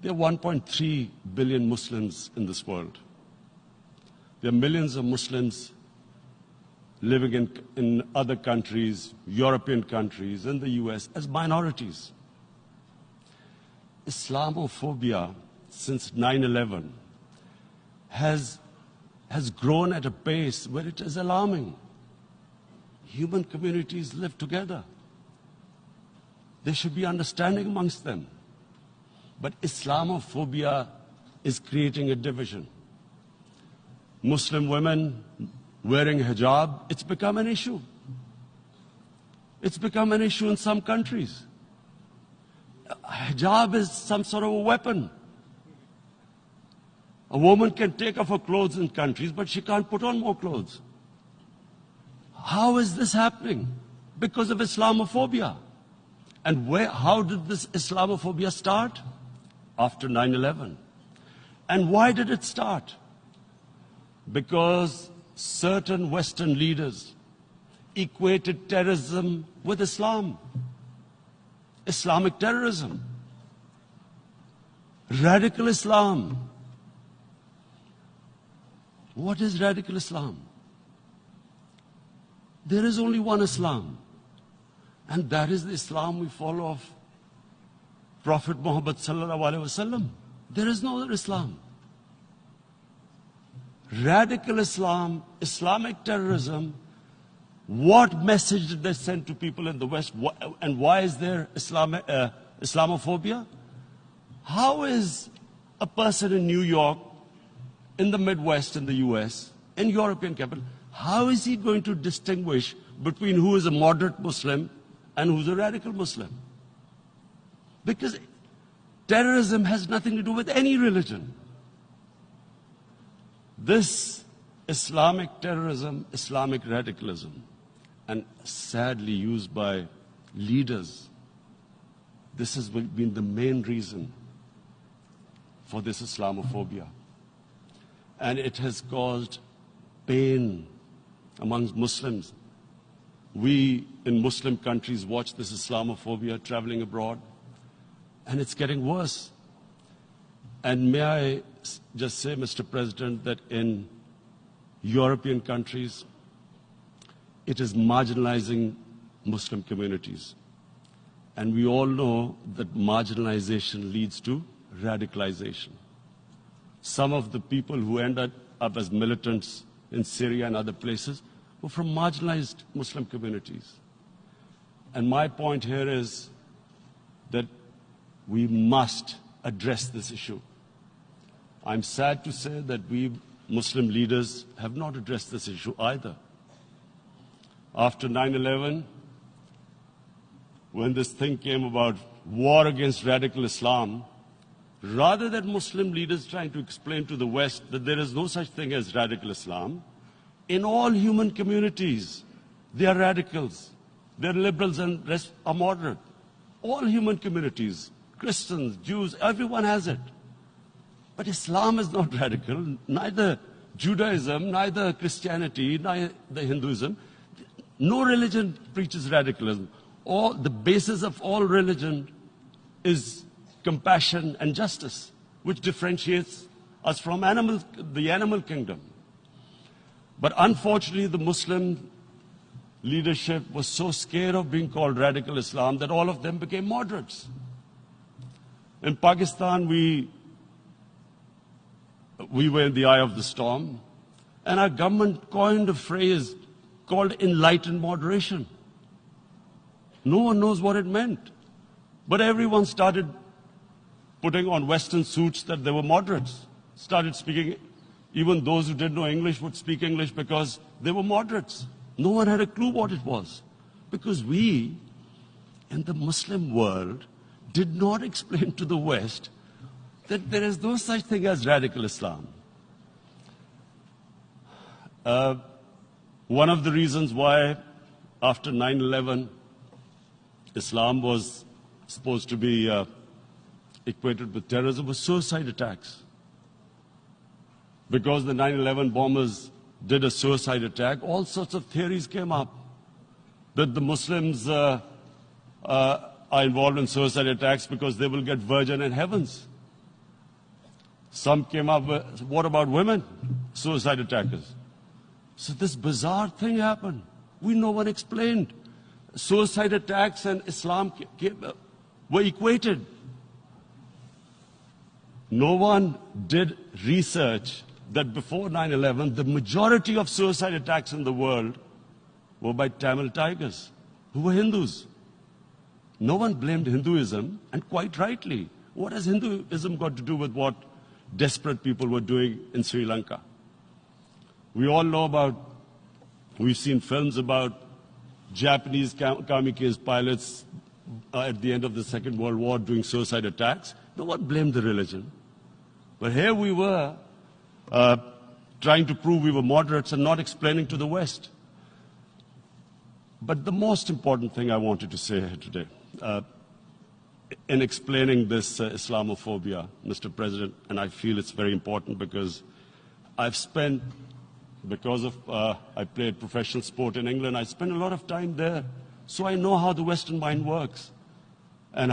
There are 1.3 billion Muslims in this world. There are millions of Muslims living in other countries, European countries, in the US, as minorities. Islamophobia since 9/11 has grown at a pace where it is alarming. Human communities live together. There should be understanding amongst them. But Islamophobia is creating a division. Muslim women wearing hijab, it's become an issue. It's become an issue in some countries. Hijab is some sort of a weapon. A woman can take off her clothes in countries, but she can't put on more clothes. How is this happening? Because of Islamophobia. And how did this Islamophobia start? After 9/11. And why did it start? Because certain Western leaders equated terrorism with Islam. Islamic terrorism. Radical Islam. What is radical Islam? There is only one Islam. And that is the Islam we follow of Prophet Muhammad sallallahu alaihi wasallam. There is no other Islam. Radical Islam, Islamic terrorism, what message did they send to people in the West? And why is there Islamophobia? How is a person in New York, in the Midwest, in the US, in European capital, how is he going to distinguish between who is a moderate Muslim and who's a radical Muslim? Because terrorism has nothing to do with any religion. This Islamic terrorism, Islamic radicalism, and sadly used by leaders, this has been the main reason for this Islamophobia. And it has caused pain amongst Muslims. We in Muslim countries watch this Islamophobia traveling abroad, and it's getting worse. And may I just say, Mr. President, that in European countries, it is marginalizing Muslim communities. And we all know that marginalization leads to radicalization. Some of the people who ended up as militants in Syria and other places were from marginalized Muslim communities. And my point here is that we must address this issue. I'm sad to say that we Muslim leaders have not addressed this issue either. After 9/11, when this thing came about, war against radical Islam, rather than Muslim leaders trying to explain to the West that there is no such thing as radical Islam, in all human communities, they are radicals. They're liberals and rest are moderate. All human communities, Christians, Jews, everyone has it. But Islam is not radical, neither Judaism, neither Christianity, neither Hinduism. No religion preaches radicalism. The basis of all religion is compassion and justice, which differentiates us from the animal kingdom. But unfortunately, the Muslim leadership was so scared of being called radical Islam that all of them became moderates. In Pakistan, we were in the eye of the storm, and our government coined a phrase called enlightened moderation. No one knows what it meant. But everyone started putting on Western suits that they were moderates, started speaking. Even those who didn't know English would speak English because they were moderates. No one had a clue what it was. Because we, in the Muslim world, did not explain to the West that there is no such thing as radical Islam. One of the reasons why, after 9/11, Islam was supposed to be equated with terrorism was suicide attacks. Because the 9/11 bombers did a suicide attack, all sorts of theories came up that the Muslims are involved in suicide attacks because they will get virgin in heavens. Some came up with, what about women? Suicide attackers. So this bizarre thing happened. No one explained. Suicide attacks and Islam were equated. No one did research that before 9/11, the majority of suicide attacks in the world were by Tamil Tigers, who were Hindus. No one blamed Hinduism, and quite rightly. What has Hinduism got to do with what desperate people were doing in Sri Lanka? We all know about, we've seen films about Japanese kamikaze pilots at the end of the Second World War doing suicide attacks. No one blamed the religion. But here we were trying to prove we were moderates and not explaining to the West. But the most important thing I wanted to say here today, in explaining this Islamophobia, Mr. President, and I feel it's very important because I've spent, because of I played professional sport in England, I spent a lot of time there, so I know how the Western mind works and